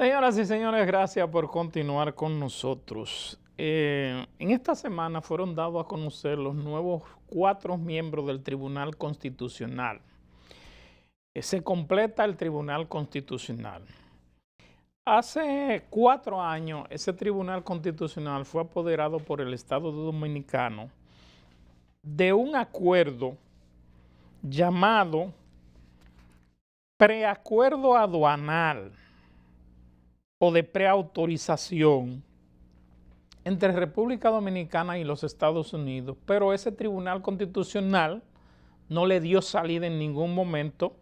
Señoras y señores, gracias por continuar con nosotros. En esta semana fueron dados a conocer los nuevos 4 miembros del Tribunal Constitucional. Se completa el Tribunal Constitucional. Hace 4 años, ese Tribunal Constitucional fue apoderado por el Estado Dominicano de un acuerdo llamado preacuerdo aduanal o de preautorización entre República Dominicana y los Estados Unidos, pero ese Tribunal Constitucional no le dio salida en ningún momento.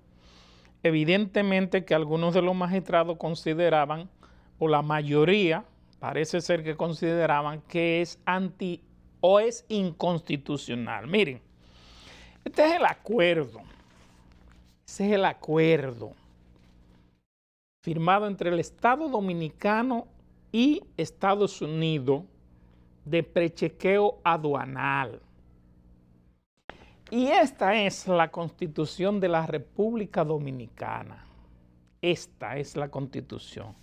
Evidentemente que algunos de los magistrados consideraban, o la mayoría, parece ser que consideraban que es o es inconstitucional. Miren, este es el acuerdo, firmado entre el Estado Dominicano y Estados Unidos de prechequeo aduanal. Y esta es la Constitución de la República Dominicana. Esta es la Constitución.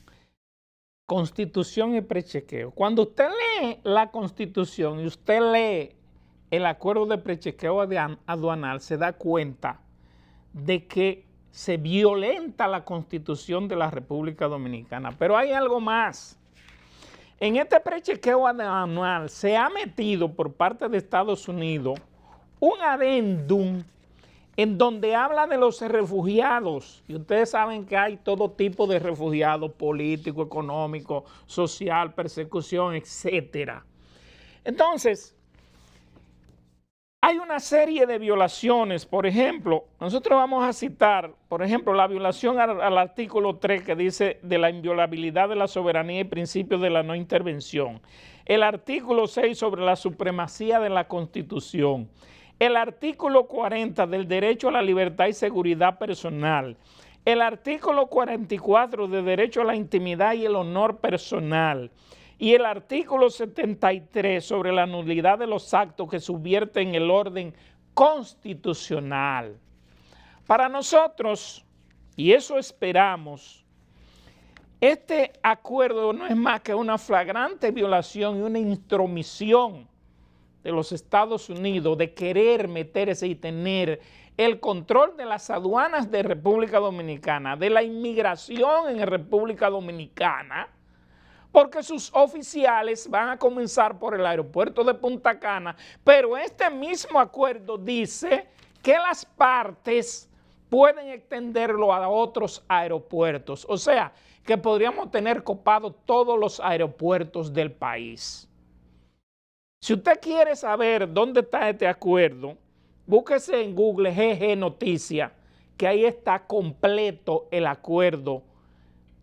Constitución y prechequeo. Cuando usted lee la Constitución y usted lee el acuerdo de prechequeo aduanal, se da cuenta de que se violenta la Constitución de la República Dominicana. Pero hay algo más. En este prechequeo aduanal se ha metido por parte de Estados Unidos un adendum en donde habla de los refugiados. Y ustedes saben que hay todo tipo de refugiados, político, económico, social, persecución, etc. Entonces, hay una serie de violaciones. Por ejemplo, nosotros vamos a citar, por ejemplo, la violación al artículo 3 que dice de la inviolabilidad de la soberanía y principios de la no intervención. El artículo 6 sobre la supremacía de la Constitución. El artículo 40 del derecho a la libertad y seguridad personal. El artículo 44 del derecho a la intimidad y el honor personal. Y el artículo 73 sobre la nulidad de los actos que subvierten el orden constitucional. Para nosotros, y eso esperamos, este acuerdo no es más que una flagrante violación y una intromisión de los Estados Unidos de querer meterse y tener el control de las aduanas de República Dominicana, de la inmigración en República Dominicana, porque sus oficiales van a comenzar por el aeropuerto de Punta Cana, pero este mismo acuerdo dice que las partes pueden extenderlo a otros aeropuertos, o sea, que podríamos tener copados todos los aeropuertos del país. Si usted quiere saber dónde está este acuerdo, búsquese en Google GG Noticias, que ahí está completo el acuerdo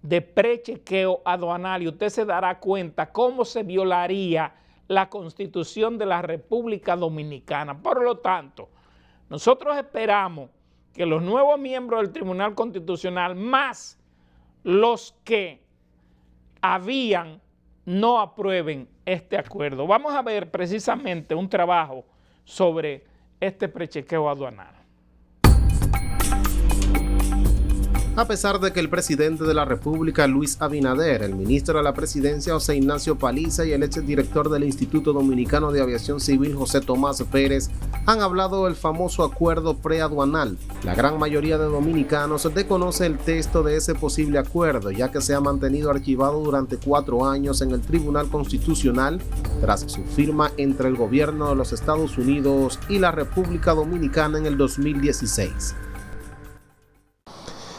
de prechequeo aduanal y usted se dará cuenta cómo se violaría la Constitución de la República Dominicana. Por lo tanto, nosotros esperamos que los nuevos miembros del Tribunal Constitucional, más los que habían, no aprueben este acuerdo. Vamos a ver precisamente un trabajo sobre este prechequeo aduanal. A pesar de que el presidente de la República, Luis Abinader, el ministro de la Presidencia, José Ignacio Paliza, y el exdirector del Instituto Dominicano de Aviación Civil, José Tomás Pérez, han hablado del famoso acuerdo preaduanal, la gran mayoría de dominicanos desconoce el texto de ese posible acuerdo, ya que se ha mantenido archivado durante 4 años en el Tribunal Constitucional tras su firma entre el gobierno de los Estados Unidos y la República Dominicana en el 2016.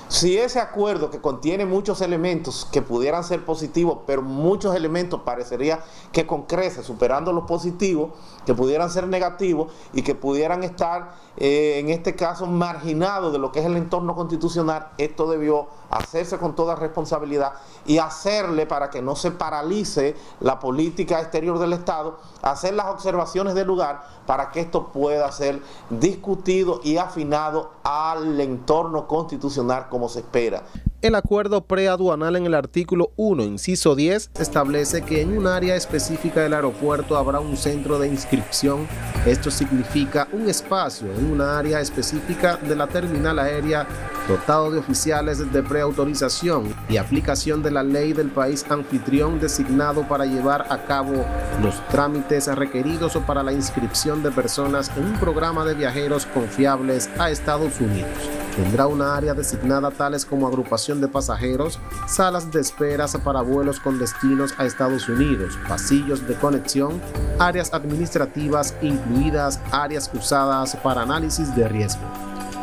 Si ese acuerdo, que contiene muchos elementos que pudieran ser positivos, pero muchos elementos parecería que con creces, superando los positivos, que pudieran ser negativos y que pudieran estar, en este caso, marginados de lo que es el entorno constitucional, esto debió hacerse con toda responsabilidad y hacerle, para que no se paralice la política exterior del Estado, hacer las observaciones del lugar para que esto pueda ser discutido y afinado al entorno constitucional como se espera. El acuerdo preaduanal en el artículo 1, inciso 10, establece que en un área específica del aeropuerto habrá un centro de inscripción. Esto significa un espacio en una área específica de la terminal aérea dotado de oficiales de preautorización y aplicación de la ley del país anfitrión designado para llevar a cabo los trámites requeridos para la inscripción de personas en un programa de viajeros confiables a Estados Unidos. Tendrá una área designada tales como agrupación de pasajeros, salas de esperas para vuelos con destinos a Estados Unidos, pasillos de conexión, áreas administrativas, incluidas áreas usadas para análisis de riesgo.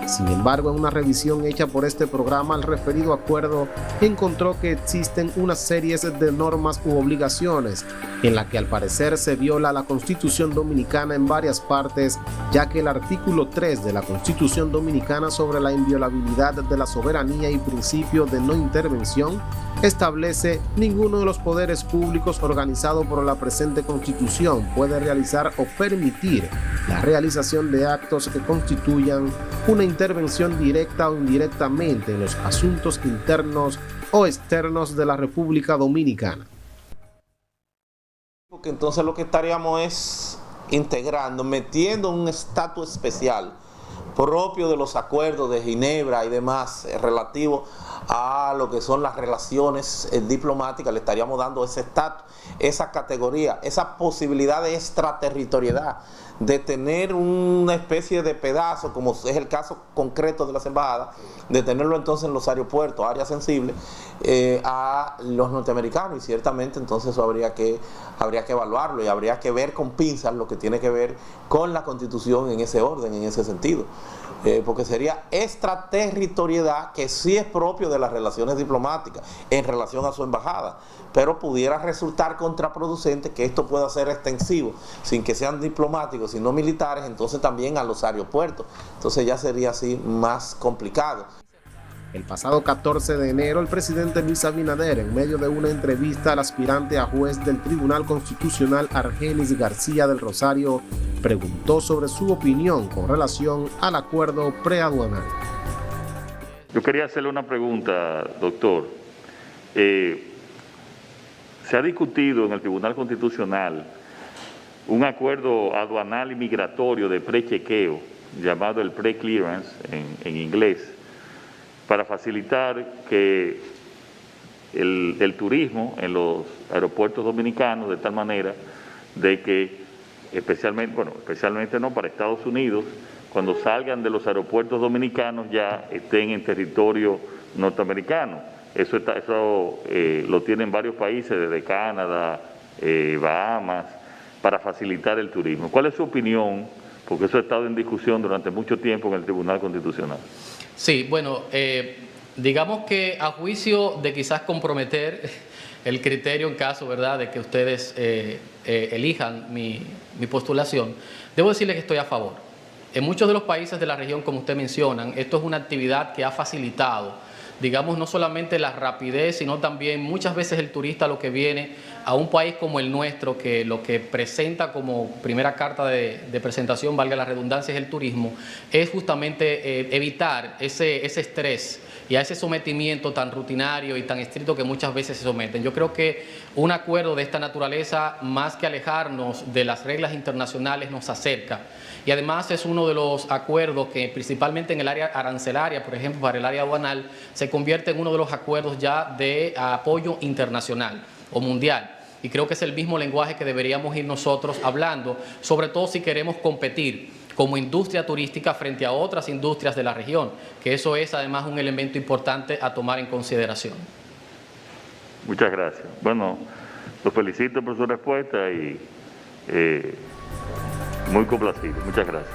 Sin embargo, en una revisión hecha por este programa, el referido acuerdo encontró que existen una serie de normas u obligaciones en la que al parecer se viola la Constitución Dominicana en varias partes, ya que el artículo 3 de la Constitución Dominicana sobre la inviolabilidad de la soberanía y principio de no intervención establece: ninguno de los poderes públicos organizado por la presente Constitución puede realizar o permitir la realización de actos que constituyan una intervención directa o indirectamente en los asuntos internos o externos de la República Dominicana. Porque entonces lo que estaríamos es integrando, metiendo un estatus especial propio de los acuerdos de Ginebra y demás relativo a lo que son las relaciones diplomáticas. Le estaríamos dando ese estatus, esa categoría, esa posibilidad de extraterritorialidad, de tener una especie de pedazo, como es el caso concreto de las embajadas, de tenerlo entonces en los aeropuertos, áreas sensibles, a los norteamericanos, y ciertamente entonces eso habría que evaluarlo y habría que ver con pinzas lo que tiene que ver con la Constitución en ese orden, en ese sentido. Porque sería extraterritorialidad, que sí es propio de las relaciones diplomáticas en relación a su embajada, pero pudiera resultar contraproducente que esto pueda ser extensivo, sin que sean diplomáticos, sino militares, entonces también a los aeropuertos. Entonces ya sería así más complicado. El pasado 14 de enero, el presidente Luis Abinader, en medio de una entrevista al aspirante a juez del Tribunal Constitucional Argenis García del Rosario, preguntó sobre su opinión con relación al acuerdo preaduanal. Yo quería hacerle una pregunta, doctor. Se ha discutido en el Tribunal Constitucional un acuerdo aduanal y migratorio de prechequeo, llamado el pre-clearance en inglés, para facilitar que el turismo en los aeropuertos dominicanos, de tal manera de que especialmente no para Estados Unidos, cuando salgan de los aeropuertos dominicanos ya estén en territorio norteamericano. Eso lo tienen varios países, desde Canadá, Bahamas, para facilitar el turismo. ¿Cuál es su opinión? Porque eso ha estado en discusión durante mucho tiempo en el Tribunal Constitucional. Sí, bueno, digamos que a juicio de quizás comprometer el criterio en caso, ¿verdad?, de que ustedes elijan mi postulación, debo decirles que estoy a favor. En muchos de los países de la región, como usted mencionan, esto es una actividad que ha facilitado, digamos, no solamente la rapidez, sino también muchas veces el turista lo que viene a un país como el nuestro, que lo que presenta como primera carta de presentación, valga la redundancia, es el turismo, es justamente evitar ese estrés y a ese sometimiento tan rutinario y tan estricto que muchas veces se someten. Yo creo que un acuerdo de esta naturaleza, más que alejarnos de las reglas internacionales, nos acerca. Y además es uno de los acuerdos que principalmente en el área arancelaria, por ejemplo, para el área aduanal, se convierte en uno de los acuerdos ya de apoyo internacional o mundial. Y creo que es el mismo lenguaje que deberíamos ir nosotros hablando, sobre todo si queremos competir como industria turística frente a otras industrias de la región, que eso es además un elemento importante a tomar en consideración. Muchas gracias. Bueno, los felicito por su respuesta y muy complacido. Muchas gracias.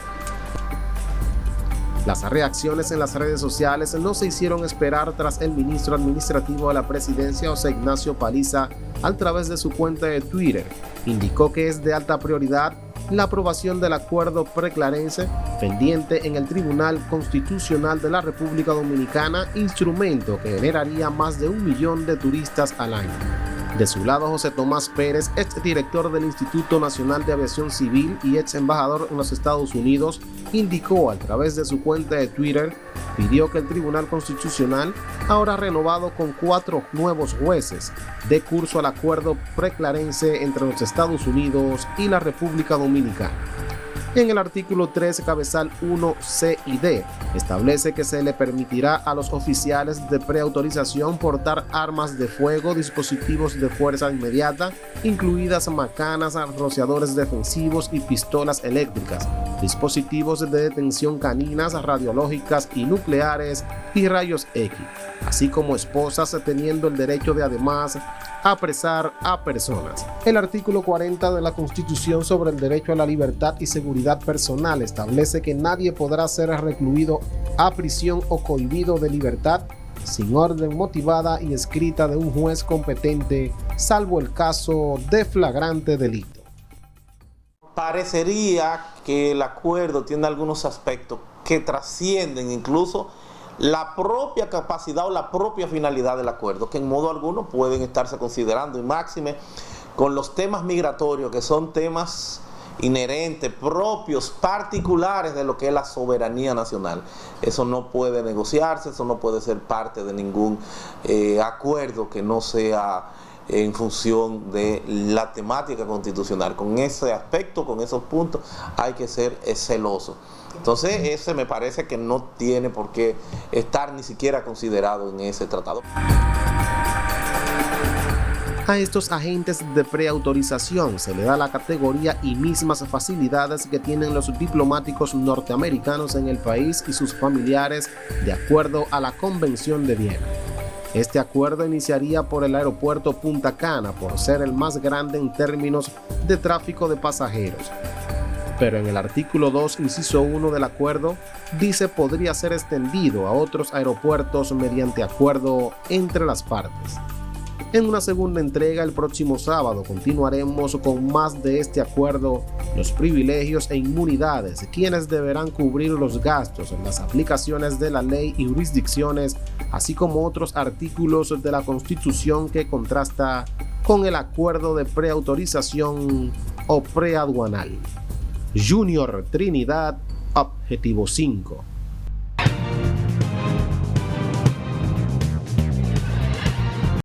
Las reacciones en las redes sociales no se hicieron esperar tras el ministro administrativo de la presidencia, José Ignacio Paliza, a través de su cuenta de Twitter, indicó que es de alta prioridad la aprobación del acuerdo preclarense pendiente en el Tribunal Constitucional de la República Dominicana, instrumento que generaría más de 1 millón de turistas al año. De su lado, José Tomás Pérez, ex director del Instituto Nacional de Aviación Civil y ex embajador en los Estados Unidos, indicó a través de su cuenta de Twitter, pidió que el Tribunal Constitucional, ahora renovado con 4 nuevos jueces, dé curso al acuerdo preclarense entre los Estados Unidos y la República Dominicana. En el artículo 3, cabezal 1, C y D, establece que se le permitirá a los oficiales de preautorización portar armas de fuego, dispositivos de fuerza inmediata, incluidas macanas, rociadores defensivos y pistolas eléctricas, dispositivos de detención caninas, radiológicas y nucleares y rayos X, así como esposas, teniendo el derecho de además apresar a personas. El artículo 40 de la Constitución sobre el derecho a la libertad y seguridad personal establece que nadie podrá ser recluido a prisión o cohibido de libertad sin orden motivada y escrita de un juez competente, salvo el caso de flagrante delito. Parecería que el acuerdo tiene algunos aspectos que trascienden incluso la propia capacidad o la propia finalidad del acuerdo, que en modo alguno pueden estarse considerando, y máxime con los temas migratorios, que son temas inherentes, propios, particulares de lo que es la soberanía nacional. Eso no puede negociarse, eso no puede ser parte de ningún acuerdo que no sea en función de la temática constitucional. Con ese aspecto, con esos puntos, hay que ser celoso. Entonces, ese me parece que no tiene por qué estar ni siquiera considerado en ese tratado. A estos agentes de preautorización se le da la categoría y mismas facilidades que tienen los diplomáticos norteamericanos en el país y sus familiares, de acuerdo a la Convención de Viena. Este acuerdo iniciaría por el aeropuerto Punta Cana por ser el más grande en términos de tráfico de pasajeros. Pero en el artículo 2, inciso 1 del acuerdo, dice podría ser extendido a otros aeropuertos mediante acuerdo entre las partes. En una segunda entrega el próximo sábado continuaremos con más de este acuerdo, los privilegios e inmunidades, quienes deberán cubrir los gastos, las aplicaciones de la ley y jurisdicciones, así como otros artículos de la Constitución que contrasta con el acuerdo de preautorización o preaduanal. Junior Trinidad, Objetivo 5.